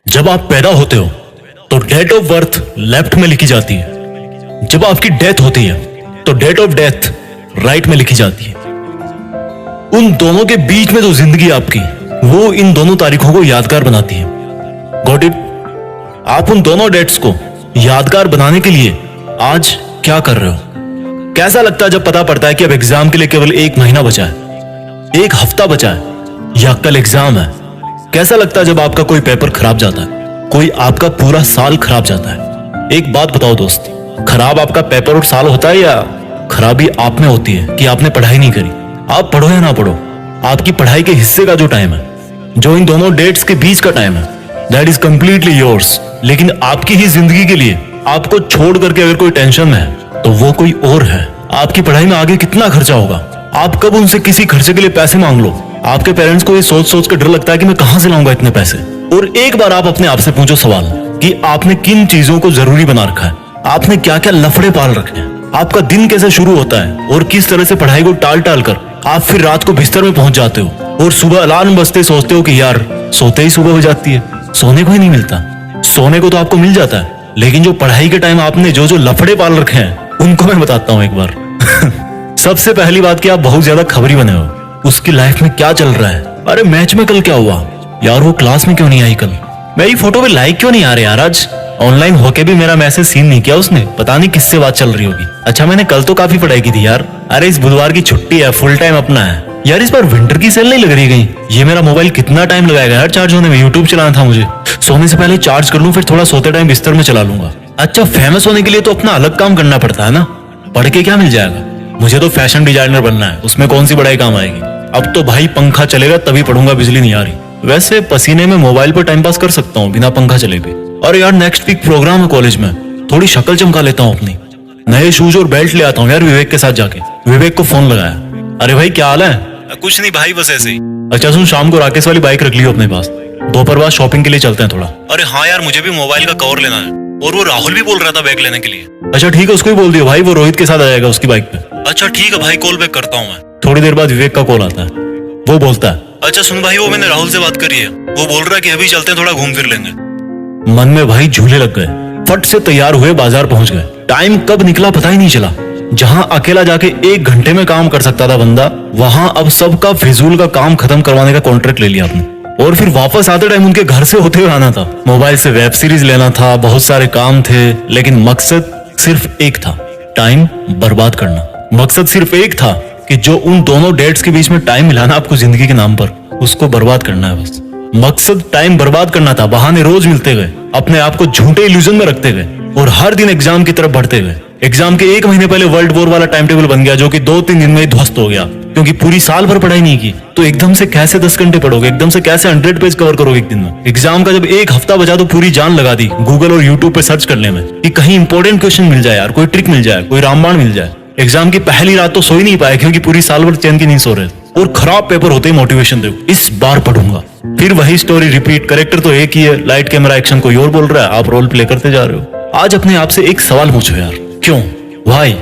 जब आप पैदा होते हो तो डेट ऑफ बर्थ लेफ्ट में लिखी जाती है। जब आपकी डेथ होती है तो डेट ऑफ डेथ राइट में लिखी जाती है। उन दोनों के बीच में जो जिंदगी आपकी, वो इन दोनों तारीखों को यादगार बनाती है। Got it? आप उन दोनों डेट्स को यादगार बनाने के लिए आज क्या कर रहे हो? कैसा लगता है जब पता पड़ता है कि अब एग्जाम के लिए केवल 1 महीना बचा है, 1 हफ्ता बचा है या कल एग्जाम है? कैसा लगता है जब आपका कोई पेपर खराब जाता है, कोई आपका पूरा साल खराब जाता है? एक बात बताओ दोस्त, खराब आपका पेपर और साल होता है या खराबी आप में होती है कि आपने पढ़ाई नहीं करी? आप पढ़ो या ना पढ़ो, आपकी पढ़ाई के हिस्से का जो टाइम है, जो इन दोनों डेट्स के बीच का टाइम है, दैट इज कंप्लीटली योर्स। लेकिन आपकी ही जिंदगी के लिए आपको छोड़ करके अगर कोई टेंशन है तो वो कोई और है। आपकी पढ़ाई में आगे कितना खर्चा होगा, आप कब उनसे किसी खर्चे के लिए पैसे मांग लो, आपके पेरेंट्स को ये सोच सोच कर डर लगता है कि मैं कहां से लाऊंगा इतने पैसे। और एक बार आप अपने आप से पूछो सवाल कि आपने किन चीजों को जरूरी बना रखा है, आपने क्या क्या लफड़े पाल रखे हैं, आपका दिन कैसे शुरू होता है और किस तरह से पढ़ाई को टाल टाल कर आप फिर रात को बिस्तर में पहुंच जाते हो और सुबह अलार्म बजते सोचते हो कि यार सोते ही सुबह हो जाती है। सोने को ही नहीं मिलता। सोने को तो आपको मिल जाता है, लेकिन जो पढ़ाई के टाइम आपने जो जो लफड़े पाल रखे हैं उनको मैं बताता हूं एक बार। सबसे पहली बात कि आप बहुत ज्यादा खबरी बने हो, उसकी लाइफ में क्या चल रहा है। अरे मैच में कल क्या हुआ यार, वो क्लास में क्यों नहीं आई कल, मेरी फोटो पे लाइक क्यों नहीं आ रहे यार, आज ऑनलाइन होके भी मेरा मैसेज सीन नहीं किया उसने, पता नहीं किससे बात चल रही होगी। अच्छा मैंने कल तो काफी पढ़ाई की थी यार। अरे इस बुधवार की छुट्टी है, फुल टाइम अपना है यार। इस बार विंटर की सेल नहीं लग रही कहीं? ये मेरा मोबाइल कितना टाइम लगाएगा यार चार्ज होने में, यूट्यूब चलाना था मुझे। सोने से पहले चार्ज कर लूं, फिर थोड़ा सोते टाइम बिस्तर में चला लूंगा। अच्छा फेमस होने के लिए तो अपना अलग काम करना पड़ता है ना, पढ़ के क्या मिल जाएगा? मुझे तो फैशन डिजाइनर बनना है, उसमें कौन सी पढ़ाई काम आएगी। अब तो भाई पंखा चलेगा तभी पढ़ूंगा, बिजली नहीं आ रही। वैसे पसीने में मोबाइल पर टाइम पास कर सकता हूँ बिना पंखा चले भी। और यार नेक्स्ट वीक प्रोग्राम है कॉलेज में, थोड़ी शक्ल चमका लेता हूँ अपनी, नए शूज और बेल्ट ले आता हूँ यार विवेक के साथ जाके। विवेक को फोन लगाया, अरे भाई क्या हाल है? कुछ नहीं भाई, बस ऐसे ही। अच्छा सुन, शाम को राकेश वाली बाइक रख लियो अपने पास, दोपहर बाद शॉपिंग के लिए चलते हैं थोड़ा। अरे हाँ यार, मुझे भी मोबाइल का कवर लेना है, और वो राहुल भी बोल रहा था बैग लेने के लिए। अच्छा ठीक है, उसको ही बोल दियो भाई, वो रोहित के साथ आ जाएगा उसकी बाइक पे। अच्छा ठीक है भाई, कॉल बैक करता हूँ मैं। थोड़ी देर बाद विवेक का कॉल आता है, वो बोलता है, अच्छा सुन भाई, वो मैंने राहुल से बात करी है, वो बोल रहा है कि अभी चलते हैं, थोड़ा घूम फिर लेंगे। मन में भाई झूले लग गए, फट से तैयार हुए बाजार पहुंच गए। टाइम कब निकला पता ही नहीं चला। जहां अकेला जाके 1 घंटे में काम कर सकता था बंदा, वहां अब सबका फिजूल का काम खत्म करवाने का कॉन्ट्रैक्ट ले लिया आपने। और फिर वापस आते टाइम उनके घर से होते हुए आना था, मोबाइल से वेब सीरीज लेना था, बहुत सारे काम थे, लेकिन मकसद सिर्फ एक था, टाइम बर्बाद करना। मकसद सिर्फ एक था कि जो उन दोनों डेट्स के बीच में टाइम मिलाना आपको जिंदगी के नाम पर, उसको बर्बाद करना है बस। मकसद टाइम बर्बाद करना था। बहाने रोज मिलते गए, अपने आप को झूठे इल्यूजन में रखते गए और हर दिन एग्जाम की तरफ बढ़ते गए। एग्जाम के 1 महीने पहले वर्ल्ड वॉर वाला टाइम टेबल बन गया, जो कि 2-3 दिन में ही ध्वस्त हो गया, क्योंकि पूरी साल भर पढ़ाई नहीं की। तो एकदम से कैसे 10 घंटे पढ़ोगे, एकदम से कैसे 100 पेज कवर करोगे एक दिन में? एग्जाम का जब 1 हफ्ता बचा तो पूरी जान लगा दी गूगल और यूट्यूब पे सर्च करने में कि कहीं इंपॉर्टेंट क्वेश्चन मिल जाए यार, कोई ट्रिक मिल जाए, कोई रामबाण मिल जाए। एग्जाम की पहली रात तो सो ही नहीं पाए, क्योंकि पूरी साल भर चैन की नहीं सो रहे और खराब पेपर होते ही मोटिवेशन दे, इस बार पढ़ूंगा। फिर वही स्टोरी रिपीट, कैरेक्टर तो एक ही है, लाइट कैमरा एक्शन कोई और बोल रहा है, आप रोल प्ले करते जा रहे हो। आज अपने आप से एक सवाल पूछो यार, क्यों भाई,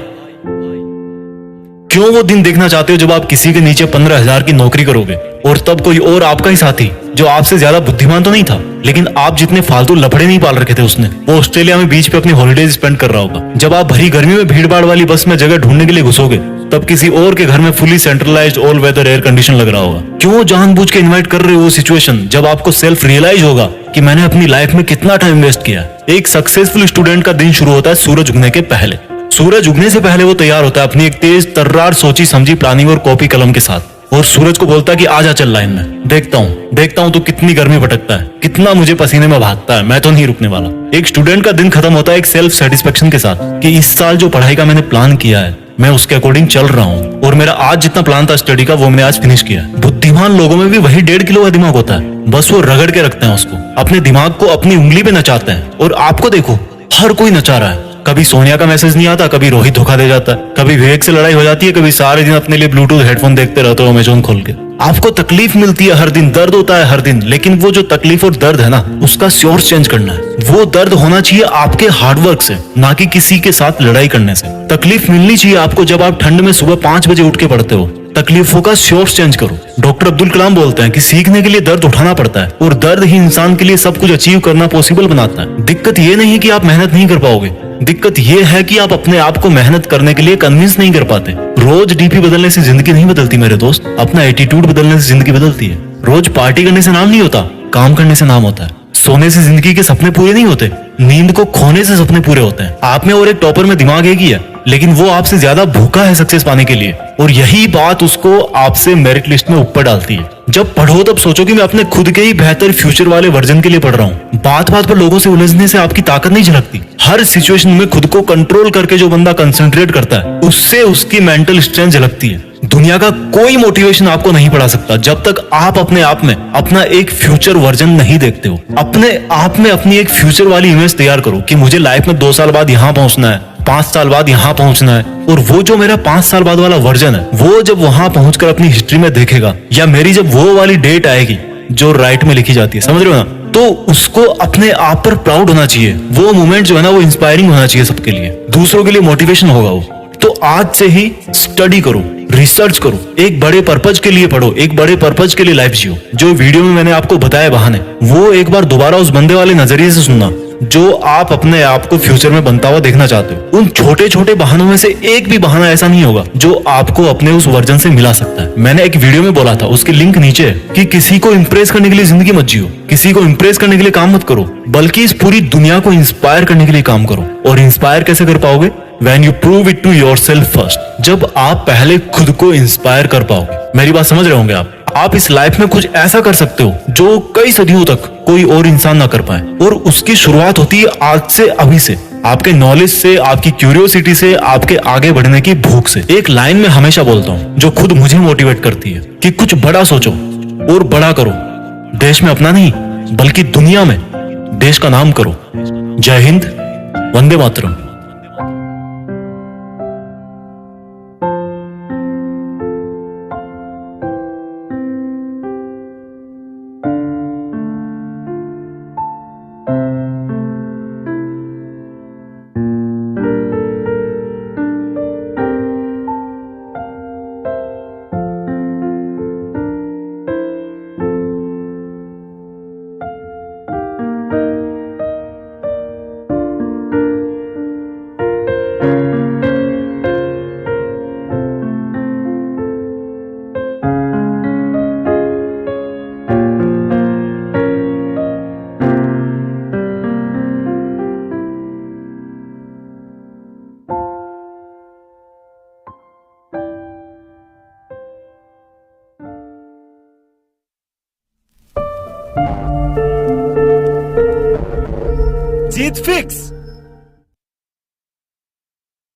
क्यों वो दिन देखना चाहते हो जब आप किसी के नीचे 15,000 की नौकरी करोगे और तब कोई और आपका ही साथी, जो आपसे ज्यादा बुद्धिमान तो नहीं था लेकिन आप जितने फालतू लफड़े नहीं पाल रखे थे उसने, वो ऑस्ट्रेलिया में बीच पे अपनी हॉलिडेज स्पेंड कर रहा होगा। जब आप भरी गर्मी में भीड़ भाड़ वाली बस में जगह ढूंढने के लिए घुसोगे, तब किसी और के घर में fully centralized all weather air condition लग रहा होगा। क्यों जानबूझ के इन्वाइट कर रहे हो वो सिचुएशन जब आपको सेल्फ रियलाइज होगा कि मैंने अपनी लाइफ में कितना टाइम वेस्ट किया। एक सक्सेसफुल स्टूडेंट का दिन शुरू होता है सूरज उगने के पहले। सूरज उगने से पहले वो तैयार होता है अपनी एक तेज तर्रार सोची समझी प्लानिंग और कॉपी कलम के साथ, और सूरज को बोलता है कि आजा चल लाइन में, देखता हूँ तो कितनी गर्मी भटकता है, कितना मुझे पसीने में भागता है, मैं तो नहीं रुकने वाला। एक स्टूडेंट का दिन खत्म होता है एक सेल्फ सेटिस्फेक्शन के साथ कि इस साल जो पढ़ाई का मैंने प्लान किया है, मैं उसके अकॉर्डिंग चल रहा हूँ और मेरा आज जितना प्लान था स्टडी का, वो मैंने आज फिनिश किया। बुद्धिमान लोगों में भी वही 1.5 किलो का दिमाग होता है, बस वो रगड़ के रखते हैं उसको, अपने दिमाग को अपनी उंगली पे नचाते हैं। और आपको देखो, हर कोई नचा रहा है। कभी सोनिया का मैसेज नहीं आता, कभी रोहित धोखा दे जाता है, कभी विवेक से लड़ाई हो जाती है, कभी सारे दिन अपने लिए ब्लूटूथ हेडफोन देखते रहते हो अमेज़न खोल के। आपको तकलीफ मिलती है हर दिन, दर्द होता है हर दिन, लेकिन वो जो तकलीफ और दर्द है ना, उसका सोर्स चेंज करना है। वो दर्द होना चाहिए आपके हार्डवर्क से, ना कि किसी के साथ लड़ाई करने से। तकलीफ मिलनी चाहिए आपको जब आप ठंड में सुबह 5 बजे उठ के पढ़ते हो, तकलीफों का सोर्स चेंज करो। डॉक्टर अब्दुल कलाम बोलते हैं कि सीखने के लिए दर्द उठाना पड़ता है और दर्द ही इंसान के लिए सब कुछ अचीव करना पॉसिबल बनाता है। दिक्कत ये नहीं कि आप मेहनत नहीं कर पाओगे, दिक्कत ये है कि आप अपने आप को मेहनत करने के लिए कन्विंस नहीं कर पाते। रोज डीपी बदलने से जिंदगी नहीं बदलती मेरे दोस्त, अपना एटीट्यूड बदलने से जिंदगी बदलती है। रोज पार्टी करने से नाम नहीं होता, काम करने से नाम होता है। सोने से जिंदगी के सपने पूरे नहीं होते, नींद को खोने से सपने पूरे होते हैं। आप में और एक टॉपर में दिमाग एक ही है, लेकिन वो आपसे ज्यादा भूखा है सक्सेस पाने के लिए, और यही बात उसको आपसे मेरिट लिस्ट में ऊपर डालती है। जब पढ़ो तब सोचो कि मैं अपने खुद के ही बेहतर फ्यूचर वाले वर्जन के लिए पढ़ रहा हूँ। बात बात पर लोगों से उलझने से आपकी ताकत नहीं झलकती। हर सिचुएशन में खुद को कंट्रोल करके जो बंदा कंसंट्रेट करता है, उससे उसकी मेंटल स्ट्रेंथ झलकती है। दुनिया का कोई मोटिवेशन आपको नहीं पढ़ा सकता जब तक आप अपने आप में अपना एक फ्यूचर वर्जन नहीं देखते हो। अपने आप में अपनी एक फ्यूचर वाली इमेज तैयार करो कि मुझे लाइफ में 2 साल बाद यहाँ पहुंचना है, 5 साल बाद यहाँ पहुंचना है। और वो जो मेरा 5 साल बाद वाला वर्जन है, वो जब वहां पहुंचकर अपनी हिस्ट्री में देखेगा, या मेरी जब वो वाली डेट आएगी जो राइट में लिखी जाती है, समझ रहे हो ना, तो उसको अपने आप पर प्राउड होना चाहिए। वो मोमेंट जो है ना, वो इंस्पायरिंग होना चाहिए सबके लिए, दूसरों के लिए मोटिवेशन होगा वो। तो आज से ही स्टडी करो, रिसर्च करो, एक बड़े पर्पज के लिए पढ़ो, एक बड़े पर्पज के लिए लाइफ जियो। जो वीडियो में मैंने आपको बताया बहाने, वो एक बार दोबारा उस बंदे वाले नजरिए से सुनना जो आप अपने आप को फ्यूचर में बनता हुआ देखना चाहते हो। उन छोटे छोटे बहानों में से एक भी बहाना ऐसा नहीं होगा जो आपको अपने उस वर्जन से मिला सकता है। मैंने एक वीडियो में बोला था, उसकी लिंक नीचे है, कि किसी को इंप्रेस करने के लिए जिंदगी मत जियो, किसी को इंप्रेस करने के लिए काम मत करो, बल्कि इस पूरी दुनिया को इंस्पायर करने के लिए काम करो। और इंस्पायर कैसे कर पाओगे? When you prove it to yourself first, जब आप पहले खुद को इंस्पायर कर पाओगे। मेरी बात समझ रहे होंगे आप इस लाइफ में कुछ ऐसा कर सकते हो जो कई सदियों तक कोई और इंसान ना कर पाए, और उसकी शुरुआत होती है आज से, अभी से, आपके नॉलेज से, आपकी क्यूरियोसिटी से, आपके आगे बढ़ने की भूख से। एक लाइन में हमेशा बोलता हूँ जो खुद मुझे मोटिवेट करती है कि कुछ बड़ा सोचो और बड़ा करो। देश में अपना नहीं बल्कि दुनिया में देश का नाम करो। जय हिंद, वंदे मातरम। जीत फिक्स।